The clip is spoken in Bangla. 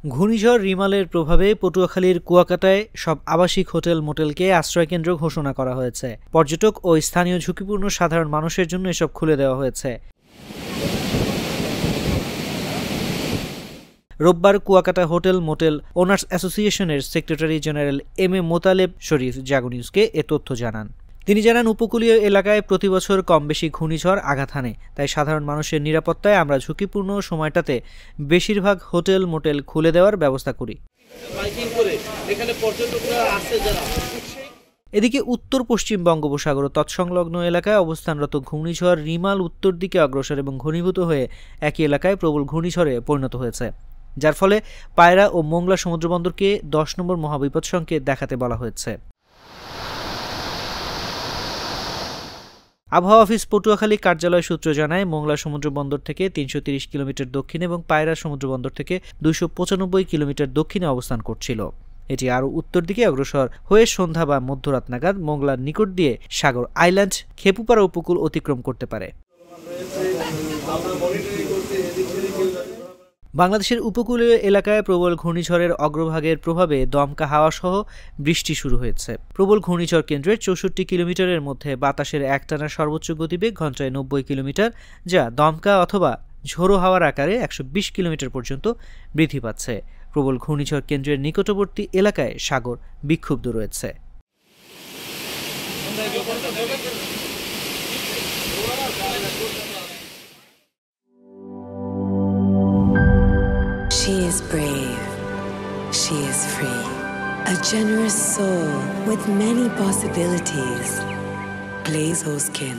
ঘূর্ণিঝড় রিমালের প্রভাবে পটুয়াখালীর কুয়াকাটায় সব আবাসিক হোটেল মোটেলকে আশ্রয়কেন্দ্র ঘোষণা করা হয়েছে। পর্যটক ও স্থানীয় ঝুঁকিপূর্ণ সাধারণ মানুষের জন্য এসব খুলে দেওয়া হয়েছে। রোববার কুয়াকাটা হোটেল মোটেল ওনার্স অ্যাসোসিয়েশনের secretary general M A Motaleb শরীফ জাগো নিউজকে এ তথ্য জানান। তিনি জানান, উপকূলীয় এলাকায় প্রতিবছর কম বেশি ঘূর্ণিঝড় আঘাত হানে, তাই সাধারণ মানুষের নিরাপত্তায় আমরা ঝুঁকিপূর্ণ সময়টাতে বেশিরভাগ হোটেল মোটেল খুলে দেওয়ার ব্যবস্থা করি। এদিকে উত্তর পশ্চিম বঙ্গোপসাগর ও তৎসংলগ্ন এলাকায় অবস্থানরত ঘূর্ণিঝড় রিমাল উত্তর দিকে অগ্রসর এবং ঘনীভূত হয়ে একই এলাকায় প্রবল ঘূর্ণিঝড়ে পরিণত হয়েছে, যার ফলে পায়রা ও মোংলা সমুদ্রবন্দরকে 10 নম্বর মহাবিপদ সংকেত দেখাতে বলা হয়েছে। আবহাওয়া অফিস পটুয়াখালী কার্যালয় সূত্র জানায়, মোংলা সমুদ্র বন্দর থেকে 330 কিলোমিটার দক্ষিণে এবং পায়রা সমুদ্র বন্দর থেকে 295 কিলোমিটার দক্ষিণে অবস্থান করছিল। এটি আরও উত্তর দিকে অগ্রসর হয়ে সন্ধ্যা বা মধ্যরাত নাগাদ মোংলার নিকট দিয়ে সাগর আইল্যান্ড খেপুপাড়া উপকূল অতিক্রম করতে পারে। বাংলাদেশের উপকূলীয় এলাকায় প্রবল ঘূর্ণিঝড়ের অগ্রভাগের প্রভাবে দমকা হাওয়া সহ বৃষ্টি শুরু হয়েছে। প্রবল ঘূর্ণিঝড় কেন্দ্রের 64 কিলোমিটারের মধ্যে বাতাসের একটানা সর্বোচ্চ গতিবেগ ঘন্টায় 90 কিলোমিটার, যা দমকা অথবা ঝোড়ো হাওয়ার আকারে 120 কিলোমিটার পর্যন্ত বৃদ্ধি পাচ্ছে। প্রবল ঘূর্ণিঝড় কেন্দ্রের নিকটবর্তী এলাকায় সাগর বিক্ষুব্ধ রয়েছে। She is brave. She is free. A generous soul with many possibilities. Blazo Skin.